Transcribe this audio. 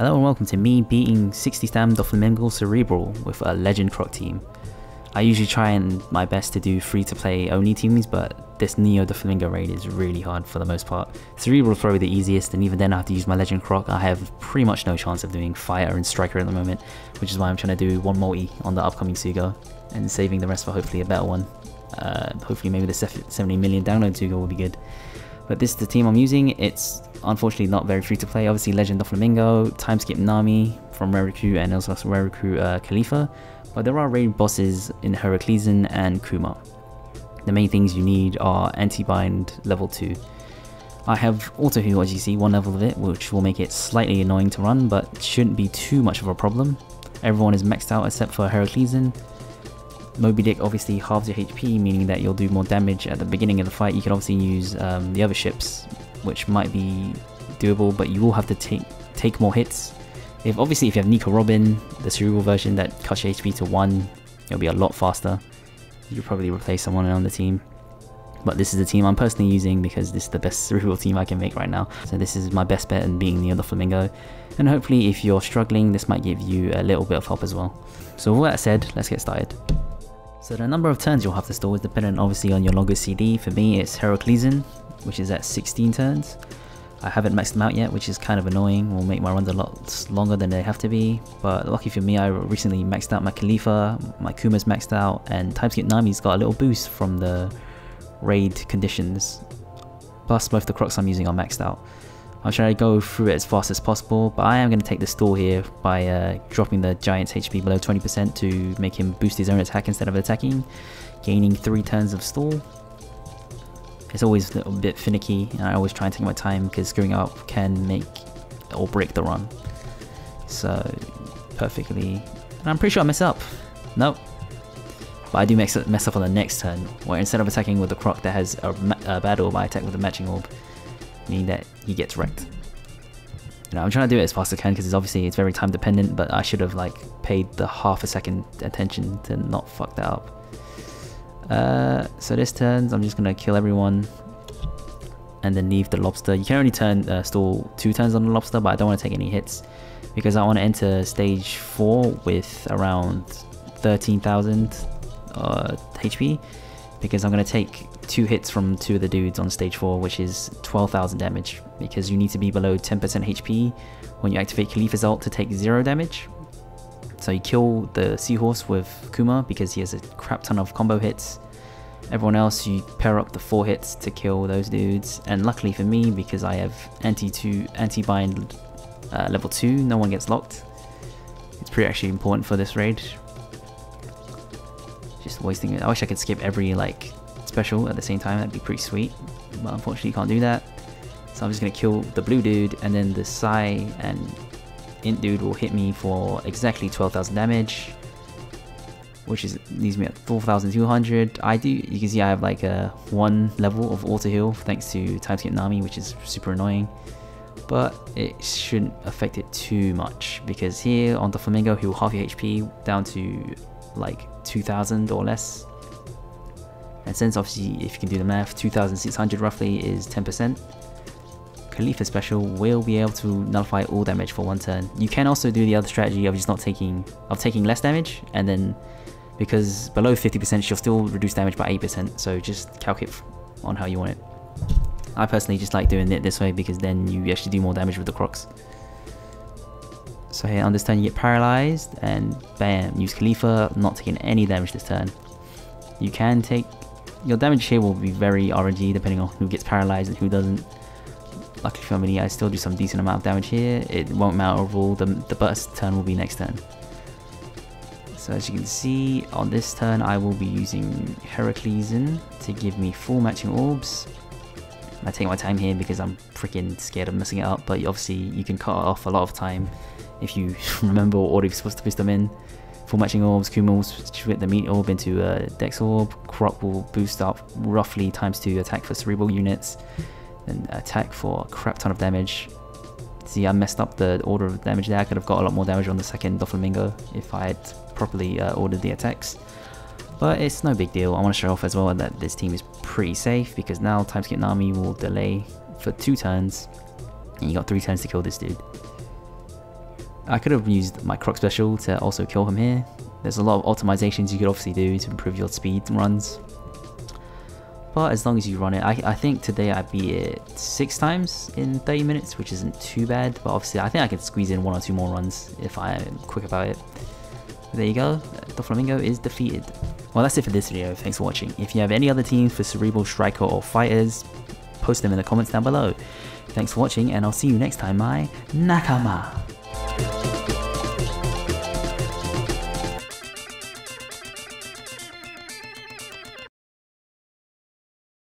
Hello and welcome to me beating 60 stam Doflamingo Cerebral with a Legend Croc team. I usually try my best to do free to play only teams, but this Neo Doflamingo raid is really hard for the most part. Cerebral is probably the easiest, and even then I have to use my Legend Croc. I have pretty much no chance of doing Fighter and Striker at the moment, which is why I'm trying to do one multi on the upcoming Sugo and saving the rest for hopefully a better one. Hopefully maybe the 70 million download Sugo will be good. But this is the team I'm using. It's unfortunately not very free to play. Obviously Legend Doflamingo, Timeskip Nami from Rare Recruit, and also Rare Recruit Khalifa. But there are raid bosses in Heraclean and Kuma. The main things you need are anti-bind level 2. I have auto heal, as you see, one level of it, which will make it slightly annoying to run, but shouldn't be too much of a problem. Everyone is maxed out except for Heraclean. Moby Dick obviously halves your HP, meaning that you'll do more damage at the beginning of the fight. You can obviously use the other ships, which might be doable, but you will have to take more hits. Obviously if you have Nico Robin, the Cerebral version that cuts your HP to 1, it'll be a lot faster. You'll probably replace someone on the team. But this is the team I'm personally using because this is the best Cerebral team I can make right now. So this is my best bet in being the Doflamingo. And hopefully if you're struggling, this might give you a little bit of help as well. So with that said, let's get started. So the number of turns you'll have to store is dependent obviously on your longest CD. For me it's Heraclean, which is at 16 turns. I haven't maxed them out yet, which is kind of annoying. Will make my runs a lot longer than they have to be. But lucky for me, I recently maxed out my Khalifa, my Kuma's maxed out, and Timeskip Nami's got a little boost from the raid conditions. Plus both the Crocs I'm using are maxed out. I'm trying to go through it as fast as possible, but I am going to take the stall here by dropping the Giant's HP below 20% to make him boost his own attack instead of attacking, gaining 3 turns of stall. It's always a bit finicky, and I always try and take my time because screwing up can make or break the run. So, perfectly. And I'm pretty sure I mess up. Nope. But I do mess up on the next turn, where instead of attacking with the Croc that has a bad orb, I attack with a matching orb, meaning that he gets wrecked. I'm trying to do it as fast as I can because it's very time dependent, but I should have paid the half a second attention to not fuck that up. So this turns, I'm just gonna kill everyone and then leave the lobster. You can only stall 2 turns on the lobster, but I don't want to take any hits because I want to enter stage 4 with around 13,000 HP, because I'm gonna take 2 hits from 2 of the dudes on stage 4, which is 12,000 damage, because you need to be below 10% HP when you activate Khalifa's ult to take 0 damage. So you kill the Seahorse with Kuma because he has a crap ton of combo hits. Everyone else, you pair up the 4 hits to kill those dudes. And luckily for me, because I have anti-bind level 2, no one gets locked. It's pretty actually important for this raid. Just wasting it. I wish I could skip every special at the same time. That'd be pretty sweet. But unfortunately you can't do that. So I'm just gonna kill the blue dude, and then the Psy and Int dude will hit me for exactly 12,000 damage, which leaves me at 4,200. You can see I have a 1 level of auto heal thanks to Timeskip Nami, which is super annoying, but it shouldn't affect it too much because here on Doflamingo he will half your HP down to 2,000 or less. And since obviously if you can do the math, 2,600 roughly is 10%. Khalifa special will be able to nullify all damage for 1 turn. You can also do the other strategy of just taking less damage, and then because below 50% she'll still reduce damage by 8%, so just calculate on how you want it. I personally just like doing it this way because then you actually do more damage with the Crocs. So here on this turn you get paralyzed, and bam, use Khalifa, not taking any damage this turn. You can take, your damage here will be very RNG depending on who gets paralyzed and who doesn't. Luckily for me, I still do some decent amount of damage here. It won't matter overall, the burst turn will be next turn. So as you can see, on this turn I will be using Heraclean to give me 4 matching orbs. I take my time here because I'm freaking scared of messing it up, but obviously you can cut off a lot of time if you remember what order you're supposed to push them in. 4 matching orbs, Kuma will split the meat orb into a Dex orb, Croc will boost up roughly ×2 attack for Cerebral units, and attack for a crap ton of damage. See, I messed up the order of damage there. I could have got a lot more damage on the second Doflamingo if I had properly ordered the attacks. But it's no big deal. I want to show off as well that this team is pretty safe because now Timeskip Nami will delay for 2 turns, and you got 3 turns to kill this dude. I could have used my Croc special to also kill him here. There's a lot of optimizations you could obviously do to improve your speed and runs. But as long as you run it, I think today I beat it 6 times in 30 minutes, which isn't too bad. But obviously I think I can squeeze in 1 or 2 more runs if I am quick about it. There you go, Doflamingo is defeated. Well, that's it for this video, thanks for watching. If you have any other teams for Cerebral, Striker or Fighters, post them in the comments down below. Thanks for watching, and I'll see you next time, my Nakama!